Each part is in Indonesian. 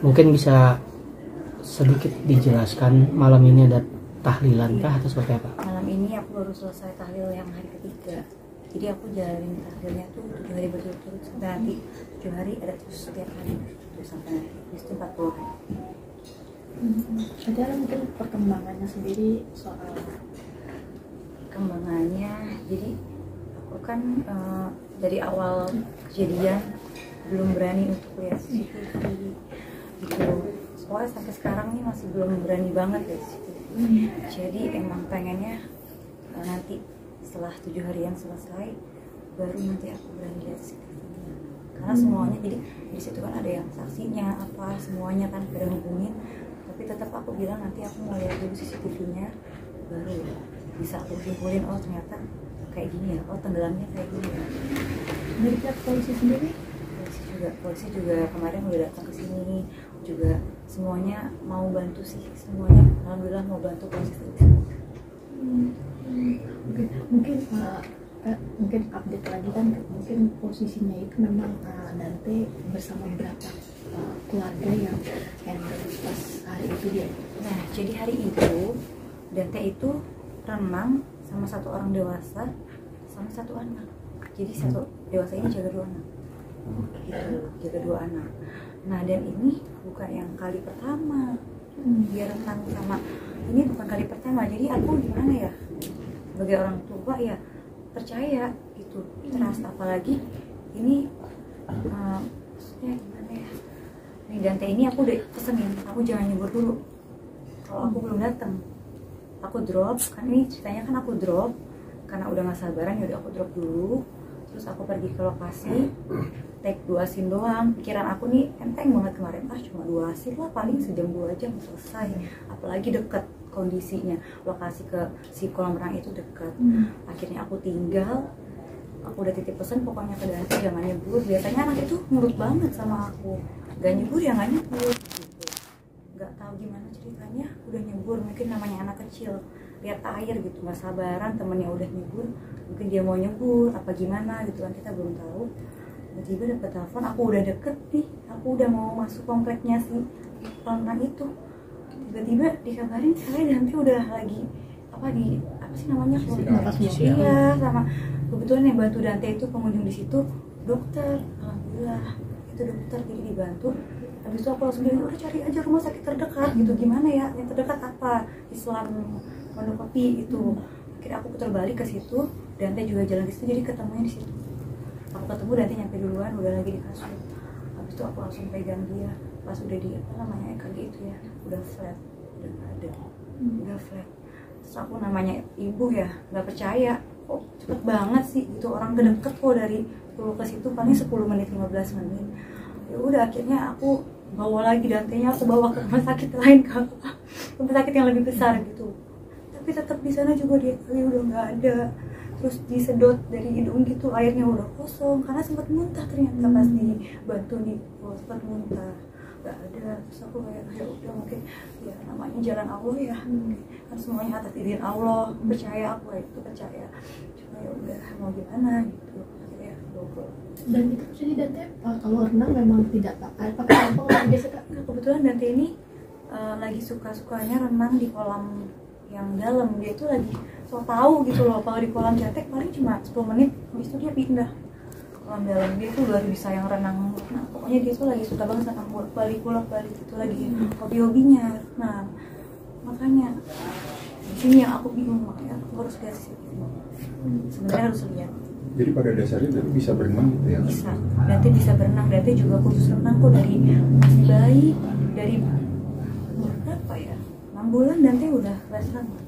Mungkin bisa sedikit dijelaskan malam ini ada tahlilan kah atau seperti apa? Malam ini aku baru selesai tahlil yang hari ketiga. Jadi aku jalanin tahlilnya tuh 7 hari berturut-turut sampai nanti 7 hari ada terus setiap hari terus sampai nanti itu 40 hari. Ada mungkin perkembangannya sendiri soal Perkembangannya, jadi aku kan dari awal kejadian belum berani untuk lihat CCTV gitu. Soalnya sampai sekarang nih masih belum berani banget ya CCTV. Jadi emang pengennya nanti setelah 7 hari yang selesai baru nanti aku berani lihat CCTV-nya. Karena semuanya jadi di situ kan ada yang saksinya apa semuanya kan pada hubungin. Tapi tetap aku bilang nanti aku mau lihat dulu CCTV-nya baru ya bisa aku simpulin, oh ternyata kayak gini ya, oh tenggelamnya kayak gini ya. dari pihak polisi sendiri. Polisi juga kemarin udah datang ke sini juga, semuanya mau bantu sih, semuanya alhamdulillah mau bantu polisi. Mungkin update lagi kan, mungkin posisinya itu memang Dante bersama beberapa keluarga yang handle pas hari itu dia. Nah jadi hari itu Dante itu renang sama satu orang dewasa sama satu anak. Jadi satu dewasa ini jaga 2 anak. Gitu, jaga 2 anak. Nah dan ini bukan yang kali pertama dia renang sama, ini bukan kali pertama. Jadi aku gimana ya, sebagai orang tua ya percaya gitu, trust. Apalagi ini maksudnya gimana ya, nih Dante ini aku udah pesenin aku jangan nyebur dulu kalau aku belum datang. Aku drop, kan ini ceritanya kan aku drop karena udah gak sabaran, yaudah aku drop dulu. Terus aku pergi ke lokasi, take 2 scene doang. Pikiran aku nih enteng banget kemarin, cuma 2 scene lah, paling sejam 2 jam selesai. Apalagi deket kondisinya, lokasi ke si kolam renang itu deket. Akhirnya aku tinggal, aku udah titip pesan pokoknya ke Dante jangan nyebur. Biasanya anak itu nurut banget sama aku, gak nyebur ya gak nyebur gitu. Gak tahu gimana ceritanya udah nyebur, mungkin namanya anak kecil lihat air gitu nggak sabaran, temennya udah nyebur mungkin dia mau nyebur apa gimana gitu kan, kita belum tahu. Tiba-tiba dapet telepon, aku udah deket nih, aku udah mau masuk kompleknya si kolam renang itu, tiba-tiba dikabarin saya Dante udah lagi apa sih namanya, iya, sama kebetulan yang bantu Dante itu pengunjung di situ dokter, alhamdulillah itu dokter, jadi dibantu. Habis itu aku langsung bilang udah cari aja rumah sakit terdekat gitu, gimana ya yang terdekat apa, Islam Monokopi itu. Akhirnya aku putar balik ke situ, Dante juga jalan di situ, jadi ketemunya di situ. Aku ketemu Dante nyampe duluan, udah lagi di kasur. Habis itu aku langsung pegang dia, pas udah di apa namanya EKG itu ya, udah flat, udah nggak ada, udah flat. Terus aku namanya ibu ya, nggak percaya, kok cepet banget sih gitu, orang kedeket kok dari dulu ke situ paling 10 menit 15 menit. Ya udah akhirnya aku bawa lagi Dantenya, aku bawa ke rumah sakit lain, ke rumah sakit yang lebih besar gitu. Tapi tetap di sana juga dia udah nggak ada. Terus disedot dari hidung gitu, airnya udah kosong karena sempat muntah ternyata pas dibantu nih, sempat muntah nggak ada. Terus aku kayak ya udah mungkin ya namanya jalan Allah ya, kan semuanya atas izin Allah, percaya aku itu percaya. Cuma ya udah mau gimana gitu, akhirnya bobo. Dan itu jadi Dante kalau renang memang tidak pakai apa biasa Kak? Kebetulan Dante ini lagi suka-sukanya renang di kolam yang dalam. Dia tuh lagi so tahu gitu loh, kalau di kolam cetek paling cuma 10 menit, habis itu dia pindah ke kolam dalam. Dia tuh luar biasa yang renang. Nah pokoknya dia tuh lagi suka banget sama bolak-balik itu, lagi hobi-hobinya. Nah makanya di sini yang aku bingung, makanya aku harus lihat sih. Sebenarnya harus lihat. Jadi pada dasarnya Dante bisa berenang gitu ya? Bisa, Dante bisa berenang. Dante juga kursus renang kok dari masih bayi, dari berapa ya, 6 bulan Dante udah les renang.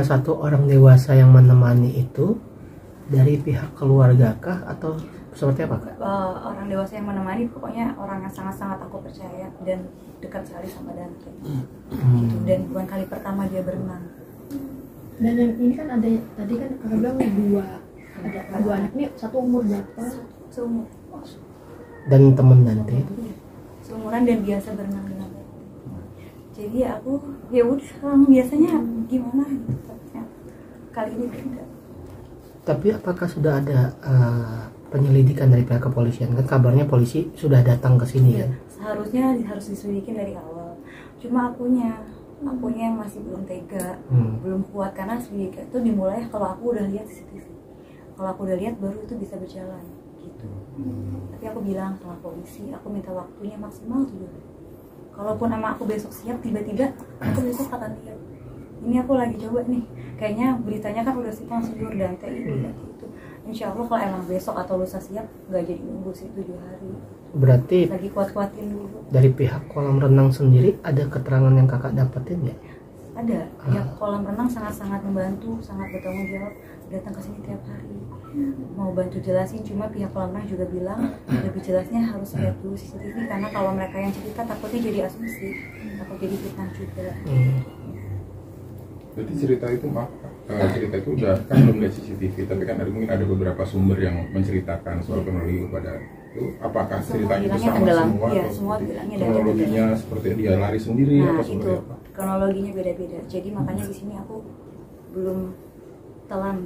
Satu orang dewasa yang menemani itu dari pihak keluarga kah atau seperti apa Kak? Orang dewasa yang menemani, pokoknya orang yang sangat-sangat aku percaya dan dekat sekali sama Dante gitu. Dan bukan kali pertama dia berenang. Dan yang ini kan ada, tadi kan Kakak bilang ada 2 anak nih, satu umur berapa? Seumur. Dan temen Dante itu? Iya, seumuran dan biasa berenang dengan Dante. Jadi aku ya udah biasanya gimana gitu, tapi kali ini beda. Tapi apakah sudah ada penyelidikan dari pihak kepolisian? Kan kabarnya polisi sudah datang ke sini kan? seharusnya harus diselidikin dari awal. Cuma akunya yang masih belum tega, belum kuat, karena selidik itu dimulai kalau aku udah lihat CCTV. Kalau aku udah lihat baru itu bisa berjalan gitu. Tapi aku bilang sama polisi, aku minta waktunya maksimal 7 hari. Kalaupun sama aku besok siap, tiba-tiba aku besok akan lihat. Ini aku lagi coba nih, kayaknya beritanya kan udah simpang siur dan TI gitu. Insya Allah kalau emang besok atau lusa siap, nggak jadi nunggu sih 7 hari. Berarti Lagi kuat-kuatin dulu. dari pihak kolam renang sendiri ada keterangan yang kakak dapetin nggak? Ada, pihak kolam renang sangat-sangat membantu, sangat bertanggung jawab, datang ke sini tiap hari. Mau bantu jelasin, cuma pihak kolam renang juga bilang lebih jelasnya harus lihat dulu CCTV, karena kalau mereka yang cerita takutnya jadi asumsi, takut jadi fitnah juga. Berarti cerita itu cerita itu udah kan belum lihat CCTV, tapi kan mungkin ada beberapa sumber yang menceritakan soal kronologi kepada itu. Apakah ceritanya itu sama semua? Iya, atau semua bilangnya kronologinya seperti dia lari sendiri nah, atau itu seperti apa? kronologinya beda-beda. Jadi makanya di sini aku belum telan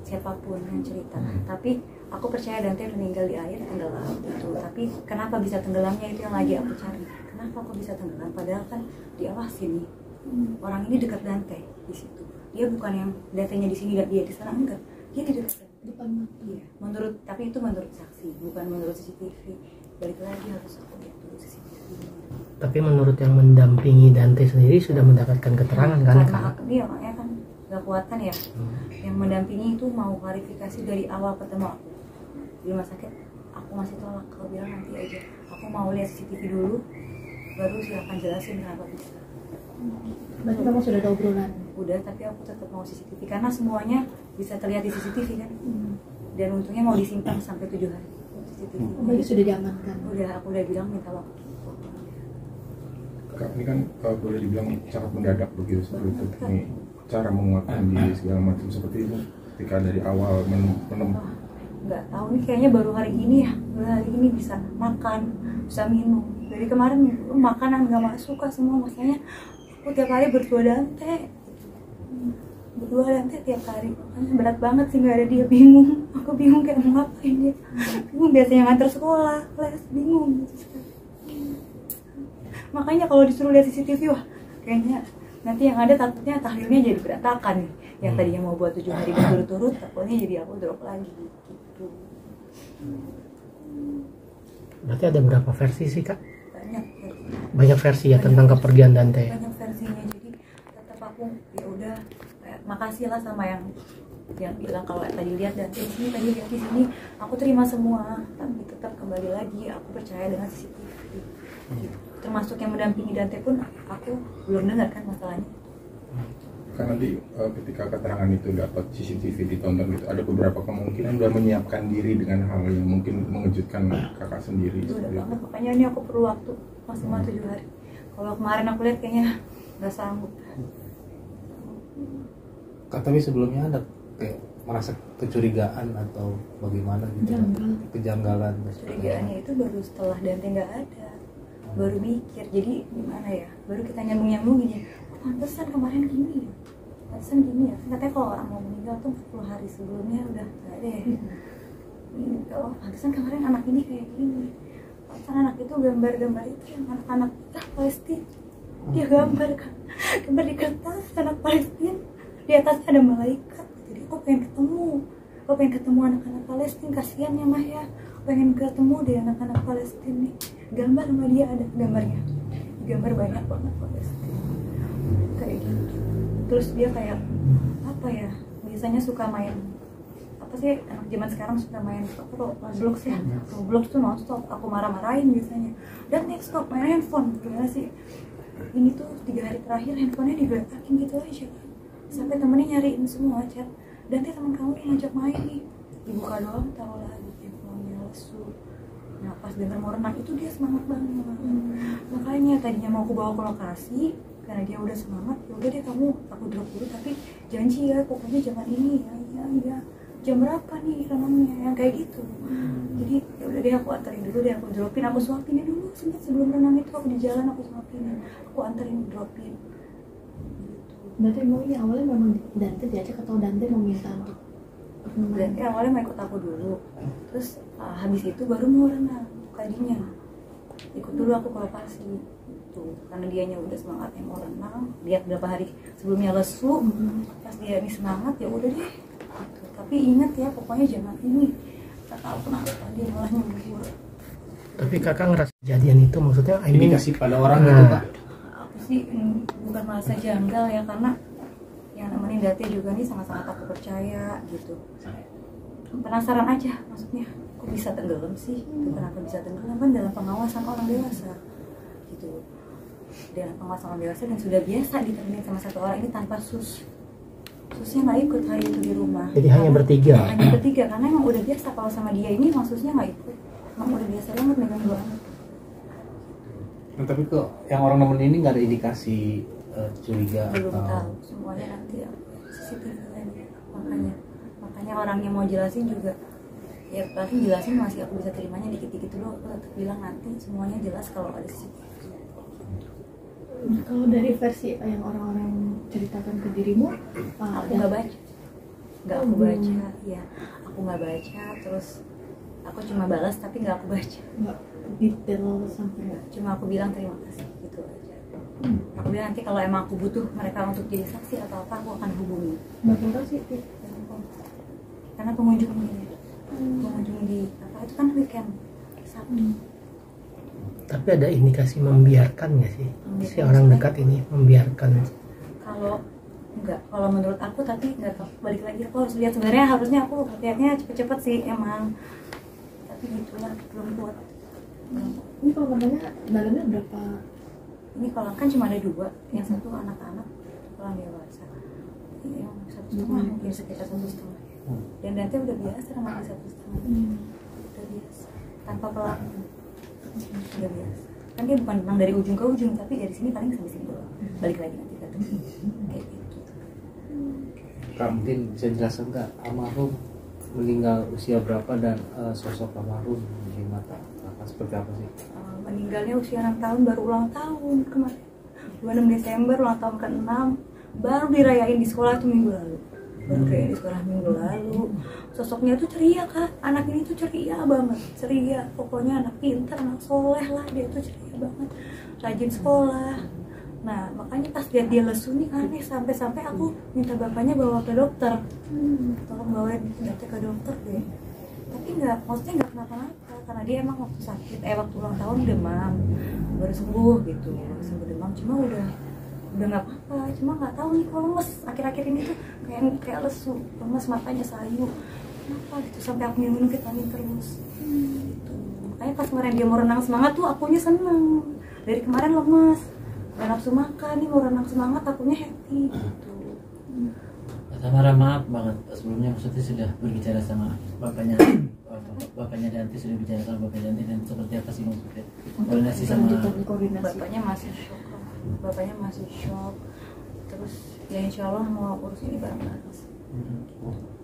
siapapun yang cerita. Tapi aku percaya Dante meninggal di air tenggelam gitu. Tapi kenapa bisa tenggelamnya itu yang lagi aku cari. Kenapa aku bisa tenggelam? Padahal kan diawasin nih. Orang ini dekat Dante di situ. Dia bukan yang Dante-nya di sini dan dia di sana, enggak. Dia di dekat depan mata. Iya, tapi itu menurut saksi, bukan menurut CCTV. Balik lagi harus aku lihat dulu CCTV. Tapi menurut yang mendampingi Dante sendiri sudah mendapatkan keterangan kan Karena kak? dia makanya kan gak kuat kan ya. Yang mendampingi itu mau klarifikasi dari awal ketemu aku di rumah sakit. Aku masih tolak, kalau bilang nanti aja. Aku mau lihat CCTV dulu, baru silakan jelasin kenapa bisa. Berarti kamu sudah ada obrolan? Udah, tapi aku tetap mau CCTV karena semuanya bisa terlihat di CCTV kan. Dan untungnya mau disimpan sampai 7 hari CCTV. Berarti sudah diamankan? Udah, aku udah bilang minta waktu. Kak, ini kan boleh dibilang sangat mendadak begitu seperti itu. Ini cara menguatkan diri segala macam seperti itu ketika dari awal Nggak tahu nih, kayaknya baru hari ini ya, baru hari ini bisa makan, bisa minum. Dari kemarin makanan nggak masuk kan semua, makanya aku tiap hari berdua Dante tiap hari. Makanya berat banget sih nggak ada dia, bingung. Aku bingung kayak mau ngapain dia, bingung. Biasanya nganter sekolah, les, bingung. Makanya kalau disuruh lihat CCTV, wah kayaknya nanti yang ada takutnya tahlilnya jadi berantakan nih. Yang tadinya mau buat 7 hari berturut-turut, takutnya jadi aku drop lagi gitu. Berarti ada berapa versi sih kak? Banyak versi ya tentang kepergian Dante. Banyak versinya, jadi tetap aku ya udah makasih lah sama yang bilang kalau tadi lihat Dante di sini, tadi lihat di sini, aku terima semua, tapi tetap kembali lagi aku percaya dengan CCTV. Gitu. Termasuk yang mendampingi Dante pun aku belum dengar kan masalahnya. Kan nanti ketika keterangan itu dapat CCTV ditonton gitu, ada beberapa kemungkinan udah menyiapkan diri dengan hal yang mungkin mengejutkan kakak sendiri. Itu udah banget, makanya ini aku perlu waktu maksimal 7 hari. Kalau kemarin aku lihat kayaknya nggak sanggup. Kak, tapi sebelumnya ada kayak merasa kecurigaan atau bagaimana gitu? Kejanggalan. Kecurigaannya itu baru setelah Dante nggak ada, baru mikir. Jadi gimana ya, baru kita nyambung gini, oh, pantesan kemarin gini ya, pantesan gini ya. Katanya kalau orang mau meninggal tuh 10 hari sebelumnya udah nggak ada ya. Oh, pantesan kemarin anak ini kayak gini. Pantesan anak itu gambar-gambar itu yang anak-anak Palestina. Dia gambar kan, gambar di kertas anak Palestina, di atasnya ada malaikat. Jadi aku pengen ketemu anak-anak Palestina, kasihan ya Mah ya, pengen ketemu deh anak-anak Palestina nih. Gambar sama dia ada gambarnya, gambar banyak banget Palestina kayak gitu. Terus dia kayak apa ya, biasanya suka main apa sih, anak zaman sekarang suka main Roblox ya. Roblox tuh nonstop, aku marah-marahin biasanya, dan next stop main handphone. Gimana sih ini tuh 3 hari terakhir handphonenya digertakin gitu aja, sampai temennya nyariin semua chat, dan teman kamu nih ngajak main nih, dibuka doang taruh lagi handphonenya lesu. Nah pas denger mau renang itu dia semangat banget. Makanya tadinya mau aku bawa ke lokasi karena dia udah semangat, ya udah deh kamu aku drop dulu, tapi janji ya pokoknya jangan ini ya jam berapa nih renangnya, yang kayak gitu. Jadi ya udah deh aku anterin dulu deh, aku dropin, aku suapin dulu sebelum renang itu, aku di jalan aku suapin, aku anterin dropin gitu. Berarti maunya awalnya memang Dante diajak atau Dante meminta untuk Berarti awalnya mau ikut aku dulu, terus habis itu baru mau renang tadinya. ikut dulu aku ke lokasi tuh, karena dianya udah semangatnya mau renang, lihat berapa hari sebelumnya lesu, pas dia ini semangat ya udah deh gitu. Tapi ingat ya pokoknya jangan ini, tak tahu kenapa dia malah nyembur. Tapi kakak ngerasa kejadian itu maksudnya Indikasi pada orang Nah. gitu Kak. Aku sih bukan merasa janggal ya, karena yang nemenin Dati juga nih sangat-sangat aku percaya gitu. Penasaran aja, maksudnya kok bisa tenggelam sih gitu, kenapa bisa tenggelam, kan dalam pengawasan orang dewasa gitu, dalam pengawasan orang dewasa dan sudah biasa ditemenin sama satu orang ini tanpa susnya nggak ikut hari itu di rumah, Jadi hanya bertiga? Hanya bertiga, karena emang udah biasa kalau sama dia ini emang susnya nggak ikut, emang udah biasa banget megang dua anak. Nah, tapi kok yang orang nemen ini nggak ada indikasi curiga Belum atau tahu, semuanya nanti ya CCTV aja. Makanya orangnya mau jelasin juga ya paling jelasin masih aku bisa terimanya dikit-dikit dulu, aku tetap bilang nanti semuanya jelas kalau ada CCTV. Nah, kalau dari versi yang orang-orang ceritakan ke dirimu, Aku nggak baca, aku baca, ya aku nggak baca, terus aku cuma balas tapi nggak aku baca, nggak detail sampai cuma aku bilang terima kasih gitu aja. Aku bilang nanti kalau emang aku butuh mereka untuk jadi saksi atau apa, aku akan hubungi. berapa sih Tip? Karena pengunjung ini, pengunjung di apa itu kan weekend Sabtu. Tapi ada indikasi membiarkan nggak sih si orang dekat ini membiarkan? Kalau enggak, kalau menurut aku, tapi nggak tahu, balik lagi aku harus lihat, sebenarnya harusnya aku lihatnya cepet-cepet sih emang, tapi gitulah belum kuat. Ini kalau katanya dalamnya berapa? Ini kolam kan cuma ada dua, yang satu anak-anak, kolam dewasa, yang 1,5 mungkin sekitar 1,5, dan nanti udah biasa sama 1,5, udah biasa tanpa pelaku, udah biasa. Kan dia bukan renang dari ujung ke ujung, tapi dari sini paling sampai sini doang, balik lagi nanti ke tepi, kayak gitu. Kak, mungkin bisa jelaskan nggak almarhum meninggal usia berapa dan sosok almarhum di mata Kakak seperti apa sih? Meninggalnya usia 6 tahun, baru ulang tahun kemarin 26 Desember, ulang tahun ke-6, baru dirayain di sekolah itu minggu lalu, baru dirayain di sekolah minggu lalu. Sosoknya tuh ceria Kak, anak ini tuh ceria banget, ceria, pokoknya anak pintar, anak soleh lah, dia tuh ceria banget, rajin sekolah. Nah makanya pas lihat dia lesu nih aneh, sampai-sampai aku minta bapaknya bawa ke dokter, tolong bawain Dati ke dokter deh. Tapi nggak, maksudnya nggak kenapa-napa, karena dia emang waktu sakit, waktu ulang tahun demam, baru sembuh gitu, baru sembuh demam, cuma udah nggak apa-apa, cuma nggak tahu nih kok lemes akhir-akhir ini tuh kayak lesu, lemes, matanya sayu, kenapa gitu, sampai aku minum vitamin terus gitu. Makanya pas kemarin dia mau renang semangat tuh akunya seneng, dari kemarin lemes, nggak nafsu makan, nih mau renang semangat akunya happy gitu. Tamara, maaf banget sebelumnya, maksudnya sudah berbicara sama bapaknya, bapaknya Danti sudah bicara sama bapaknya Danti, dan seperti apa sih maksudnya koordinasi sama Koordinasi. Bapaknya masih shock, bapaknya masih shock, terus ya insya Allah mau urus ini bareng-bareng sih.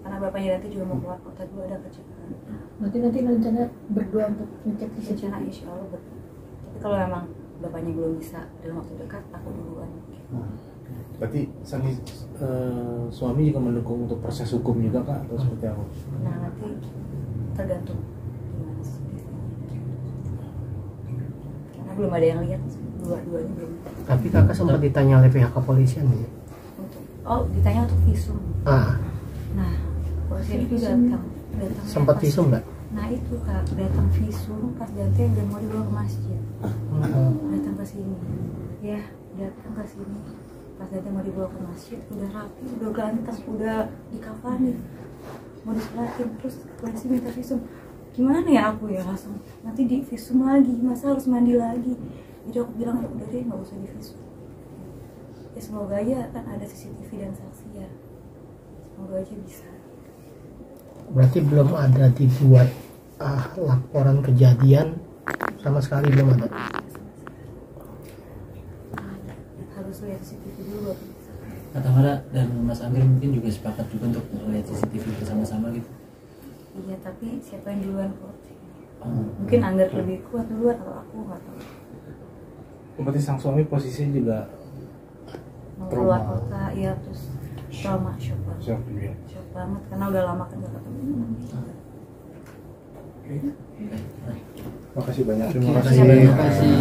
Karena bapaknya Danti juga mau keluar kota dulu, ada kerjaan. Nanti rencana berdua untuk ngecek Rencana insya Allah betul. Tapi kalau emang bapaknya belum bisa dalam waktu dekat, aku duluan. Berarti Sani suami juga mendukung untuk proses hukum juga Kak, atau seperti apa? Nah nanti tergantung gimana sih, karena belum ada yang lihat, dua-duanya belum. Tapi kakak sempat ditanya oleh pihak kepolisian nih. Ditanya untuk visum. Nah polisi itu datang Sempat pas- visum nggak? Nah itu Kak, datang visum pas Dante udah mau dibawa ke masjid, datang ke sini, ya datang ke sini pas Dante mau dibawa ke masjid, udah rapi, udah ganteng, udah dikafanin, mau disolatin, terus polisi minta visum. Gimana ya aku ya, langsung nanti di visum lagi, masa harus mandi lagi. Jadi aku bilang ya udah deh, nggak usah di visum. Ya semoga aja kan ada CCTV dan saksi ya, semoga aja bisa. Berarti belum ada dibuat laporan kejadian sama sekali, belum ada. Harus lihat CCTV dulu baru bisa. Kak Tamara dan Mas Amir mungkin juga sepakat juga untuk melihat CCTV bersama-sama gitu. Iya, tapi siapa yang duluan kuat? Mungkin Anggar lebih kuat duluan atau aku, nggak tahu. Berarti sang suami posisinya juga Mau trauma. keluar kota, ya terus trauma, shock banget. Shock juga. Shock banget karena udah lama kan nggak ketemu. Oke. Baik, Makasih banyak. Terima kasih. Terima kasih.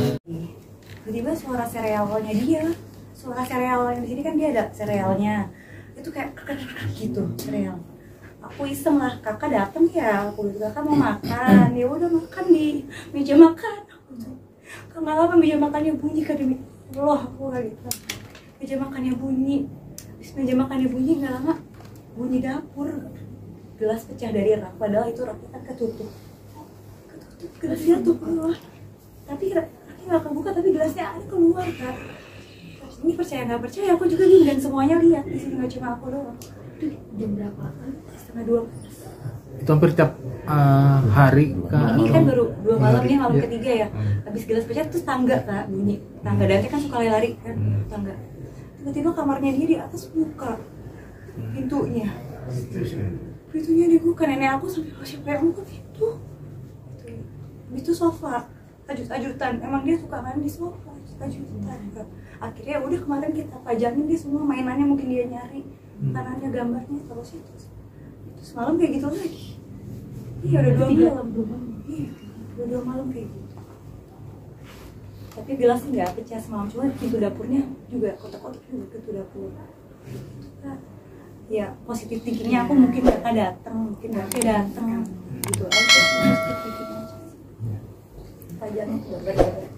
Tiba-tiba suara serealnya dia, suara sereal yang di sini kan dia ada serealnya, itu kayak gitu sereal. Aku iseng lah, kakak datang ya, aku bilang kakak mau makan, ya udah makan di meja makan. Nggak lama meja makannya bunyi kan demi Allah, aku gitu. Meja makannya bunyi, habis meja makannya bunyi nggak lama bunyi dapur, gelas pecah dari rak, padahal itu raknya kan ketutup, gelasnya tuh keluar, tapi raknya nggak kebuka, tapi gelasnya ada keluar kak. Ini percaya nggak percaya, aku juga gini dan semuanya lihat di sini, nggak cuma aku doang. Jam berapa kan? 1:30. Itu hampir tiap hari kak. Ini kan baru 2 malam, ini malam ketiga ya. Habis gelas pecah terus tangga kak bunyi, tangga Dante kan suka lari kan tangga. Tiba-tiba kamarnya dia di atas buka pintunya, pintunya dibuka. Nenek aku sampai siapa yang buka pintu? Itu sofa ajut-ajutan, emang dia suka main di sofa ajut-ajutan. Akhirnya udah kemarin kita pajangin dia semua mainannya, mungkin dia nyari kanannya gambarnya terus itu semalam kayak gitu lagi. Iya udah 2 malam. Iya udah 2 malam kayak gitu. Tapi gelasnya nggak pecah semalam, cuma pintu dapurnya juga kotak-kotak juga, pintu dapur. Ya positif thinkingnya aku mungkin kakak datang, mungkin kakak datang gitu aja, positif thinking aja. Pajangnya juga berbeda.